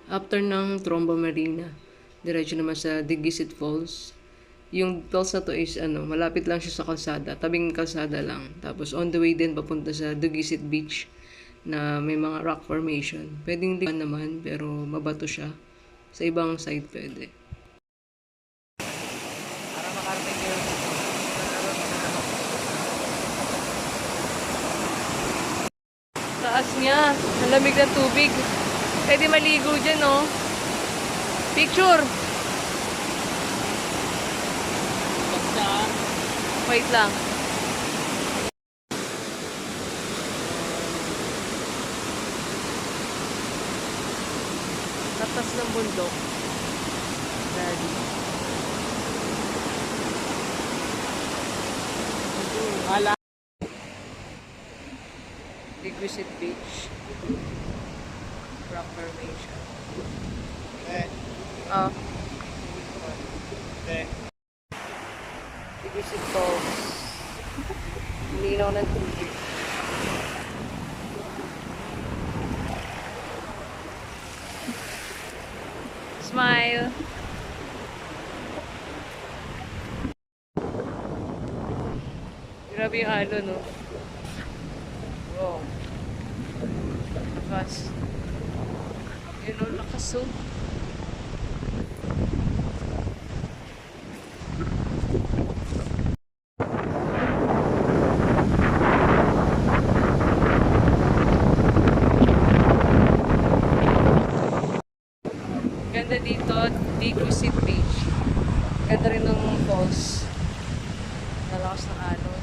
After ng Tromba Marina, diretso naman sa Digisit Falls. Yung falls na to is malapit lang siya sa kalsada, tabing kalsada lang. Tapos on the way din papunta sa Dugisit Beach na may mga rock formation. Pwedeng ligawan naman pero mabato siya. Sa ibang side pwede. Para makarating yun. Taas niya. Ang lamig ng tubig. Pwede maligo dyan, no? Picture! Wait lang. Tatas ng bundok. Daddy. Hala. Digisit Beach. Rock formation. Digisit Falls. Linaw ng tubig. Smile. Grabe yung halo, no? Wow. Lakas. Yun, no? Lakas, oh. Ganda dito, Digisit Beach. Ganda rin ng falls. Nalakas ng alon.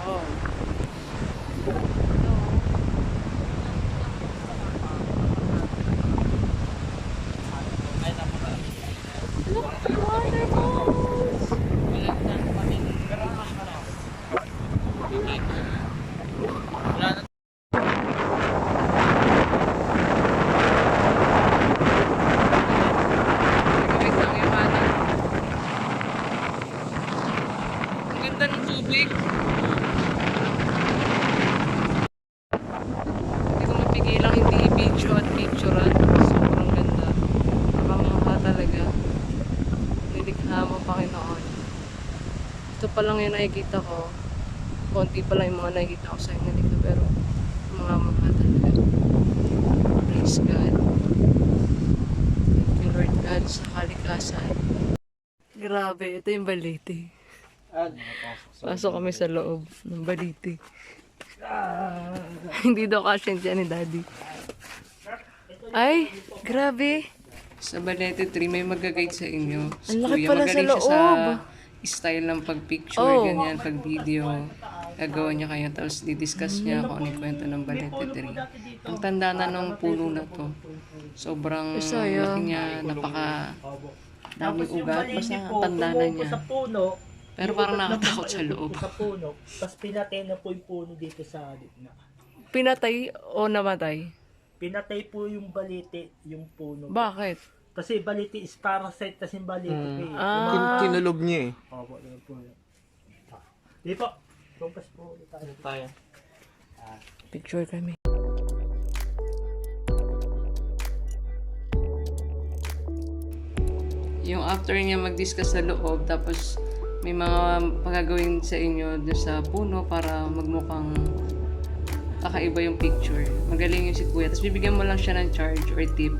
Oh. Ang ganda ng tubig. Hindi ko mapigilang hindi i-video at picturean. Sobrang ganda. Nakamangha talaga. Nilikha mo, Panginoon. Ito pa lang yung nakikita ko. Konti pa lang yung mga nakikita ko sa inyo dito. Pero mga talaga. Praise God. Thank you, Lord God, sa kalikasan. Grabe, ito yung Balete. Pasok kami sa loob ng Balete. Hindi daw kasya dyan ni Daddy. Ay, grabe. Sa Balete 3, may mag-guide sa inyo. Si Ang laki Kuya, pala sa magaling siya sa loob. style ng pag-picture, Oh. ganyan, pag-video. Gagawa niya kayo, tapos didiscuss niya kung ano yung kwento ng Balete 3. Ang tanda na nung puno na to. Sobrang laki niya, napaka daming ugat. Basta ang tanda na niya. Sa puno, Pero parang nakatakot sa loob. sa puno, tapos pinatay na po yung puno dito sa gitna. Pinatay o namatay? Pinatay po yung balite, yung puno. Bakit? Kasi balite is parasite, kasi yung balite po eh. Kinulog niya eh. Opo, yun po yun. Di po, focus po ulit tayo. Picture kami. Yung after niya mag-discuss sa loob, tapos may mga pagagawin sa inyo doon sa puno para magmukhang kakaiba yung picture. Magaling yung si Kuya. Tapos bibigyan mo lang siya ng charge or tip.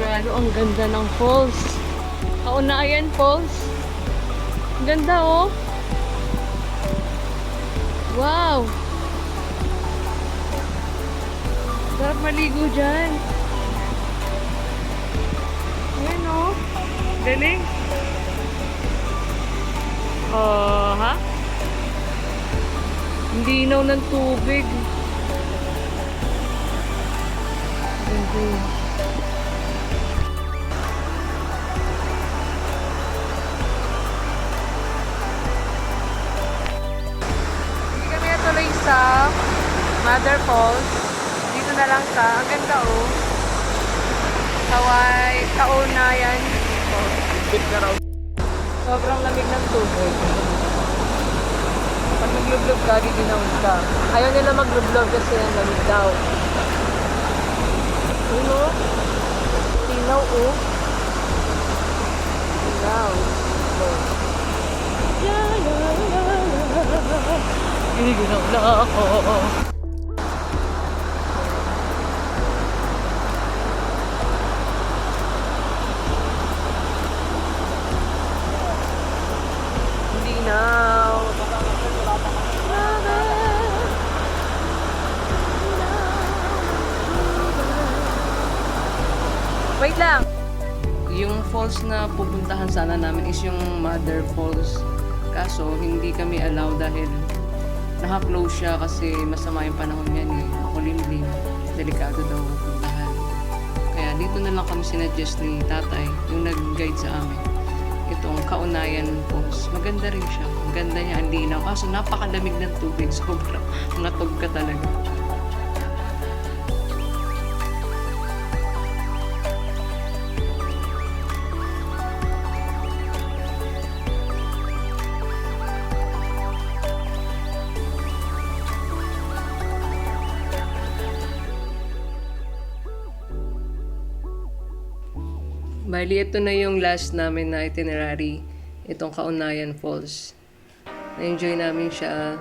Lalo ang ganda ng falls. Kaunayan Falls. Ang ganda, oh. Wow. Sarap maligo dyan. Ayan, oh. Galing. Oh, ha? Hindi linaw ng tubig. Ganda yun. Hindi kami natuloy sa Mother Falls. Dito na lang siya. Ang ganda oh. Kaunayan. Oh, Tip na raw. sobrang lamig ng tubig. Pag naglublob ka, giginawin ka. Ayaw nila maglublob kasi ang lamig daw. Ano? Tinaw oh. Tinaw. Oh. La la la la. Giginaw na ako. Linaw. Wait lang. Yung falls na pupuntahan sana namin is yung Mother Falls. Kaso, hindi kami allow dahil naka-close siya kasi masama yung panahon yan eh. Makulimlim. Delikado daw pupuntahan. Kaya dito na lang kami sinuggest ni tatay, yung nag-guide sa amin. Itong Kaunayan Falls. Maganda rin siya. Ang ganda niya, ang linaw. Kaso napakalamig ng tubig. Sobrang natog ka talaga. Bali, ito na yung last namin na itinerary. Itong Kaunayan Falls. Na-enjoy namin siya.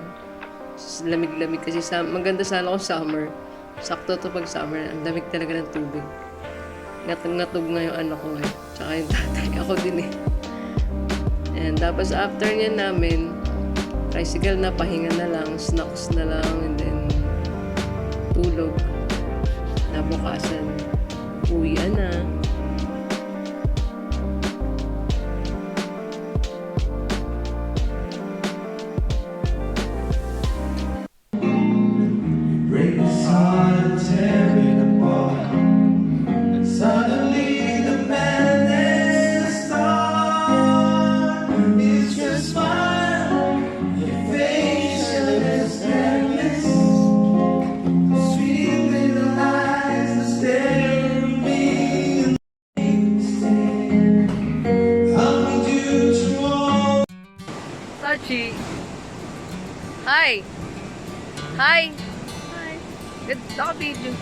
Lamig-lamig kasi maganda sana kung summer. Sakto to pag summer. Ang lamig talaga ng tubig. Natog nga yung anak ko eh. Tsaka yung tatay. Ako din eh. And tapos after niya namin, tricycle na, pahinga na lang, snacks na lang, and then tulog. Nabukasan, uwian na. Race on, tearing apart. And suddenly the madness starts. It's just smile, your facial sadness. Sweet little eyes that stare at me and stay. How would you tomorrow? Sachi. Hi. Hi. Hi. Good video.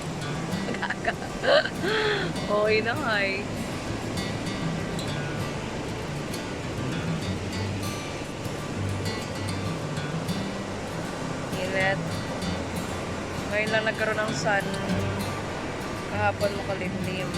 Okay na, hi. Init. Ngayon lang nagkaroon ng sun. Kahapon makalimlim.